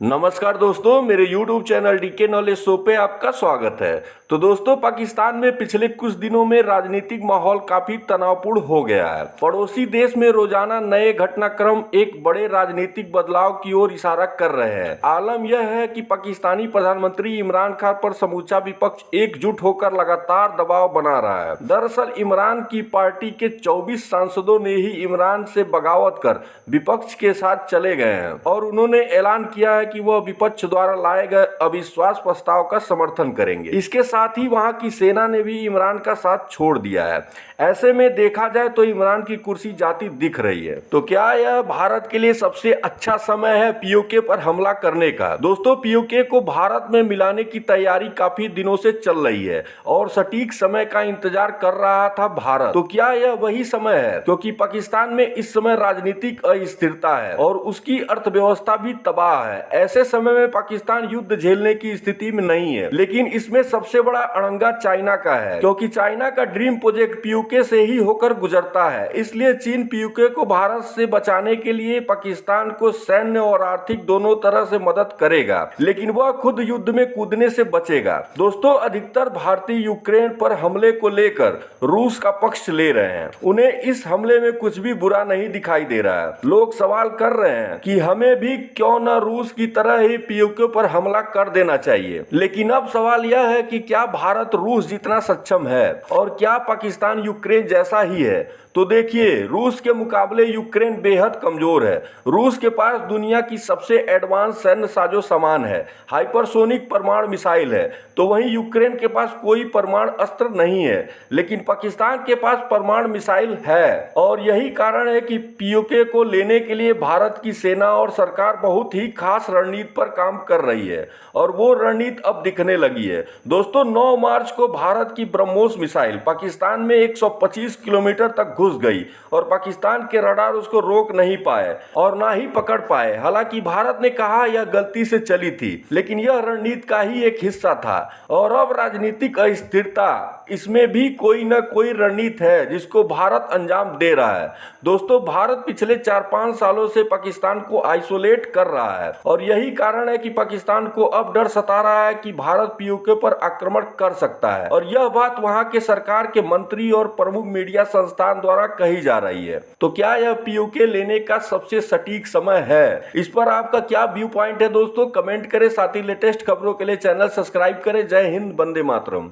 नमस्कार दोस्तों, मेरे YouTube channel DK knowledge show पे आपका स्वागत है। तो दोस्तों, पाकिस्तान में पिछले कुछ दिनों में राजनीतिक माहौल काफी तनावपूर्ण हो गया है। पड़ोसी देश में रोजाना नए घटनाक्रम एक बड़े राजनीतिक बदलाव की ओर इशारा कर रहे हैं। आलम यह है कि पाकिस्तानी प्रधानमंत्री इमरान खान पर समूचा विपक्ष एकजुट होकर लगातार दबाव बना रहा है। दरअसल इमरान की पार्टी के 24 सांसदों ने ही इमरान से बगावत कर विपक्ष के साथ चले गए हैं और उन्होंने ऐलान किया है कि वह विपक्ष द्वारा लाए गए अविश्वास प्रस्ताव का समर्थन करेंगे। इसके साथ ही वहां की सेना ने भी इमरान का साथ छोड़ दिया है। ऐसे में देखा जाए तो इमरान की कुर्सी जाती दिख रही है। तो क्या यह भारत के लिए सबसे अच्छा समय है पीओके पर हमला करने का? दोस्तों, पीओके को भारत में मिलाने की तैयारी काफी दिनों से चल रही है और सटीक समय का इंतजार कर रहा था भारत। तो क्या यह वही समय है? क्योंकि पाकिस्तान में इस समय राजनीतिक अस्थिरता है और उसकी अर्थव्यवस्था भी तबाह है। ऐसे समय में पाकिस्तान युद्ध झेलने की स्थिति में नहीं है, लेकिन इसमें सबसे बड़ा अड़ंगा चाइना का है, क्योंकि चाइना का ड्रीम प्रोजेक्ट पीओके से ही होकर गुजरता है। इसलिए चीन पीओके को भारत से बचाने के लिए पाकिस्तान को सैन्य और आर्थिक दोनों तरह से मदद करेगा, लेकिन वह खुद युद्ध में कूदने से बचेगा। दोस्तों, अधिकतर भारतीय यूक्रेन पर हमले को लेकर रूस का पक्ष ले रहे हैं। उन्हें इस हमले में कुछ भी बुरा नहीं दिखाई दे रहा है। लोग सवाल कर रहे हैं कि हमें भी क्यों न रूस की तरह ही पीओके पर हमला कर देना चाहिए। लेकिन अब सवाल यह है कि क्या भारत रूस जितना सक्षम है और क्या पाकिस्तान यूक्रेन जैसा ही है? तो देखिए, रूस के मुकाबले यूक्रेन बेहद कमजोर है। रूस के पास दुनिया की सबसे एडवांस सैन्य साजो सामान है, हाइपरसोनिक परमाणु मिसाइल है। तो वहीं यूक्रेन के पास कोई परमाणु अस्त्र नहीं है, लेकिन पाकिस्तान के पास परमाणु मिसाइल है। और यही कारण है कि पीओके को लेने के लिए भारत की सेना और सरकार बहुत ही खास रणनीति पर काम कर रही है और वो रणनीति अब दिखने लगी है। दोस्तों, 9 मार्च को भारत की ब्रह्मोस मिसाइल पाकिस्तान में 125 किलोमीटर तक घुस गई और पाकिस्तान के रडार उसको रोक नहीं पाए और ना ही पकड़ पाए। हालांकि भारत ने कहा यह गलती से चली थी, लेकिन यह रणनीति का ही एक हिस्सा था। और अब राजनीतिक अस्थिरता, इसमें भी कोई न कोई रणनीति है जिसको भारत अंजाम दे रहा है। दोस्तों, भारत पिछले 4-5 सालों से पाकिस्तान को आइसोलेट कर रहा है और यही कारण है कि पाकिस्तान को अब डर सता रहा है कि भारत पीओके पर आक्रमण कर सकता है। और यह बात वहां के सरकार के मंत्री और प्रमुख मीडिया संस्थान द्वारा कही जा रही है। तो क्या यह पीओके लेने का सबसे सटीक समय है? इस पर आपका क्या व्यू पॉइंट है दोस्तों? कमेंट करें, साथ ही लेटेस्ट खबरों के लिए चैनल सब्सक्राइब करें। जय हिंद, वंदे मातरम।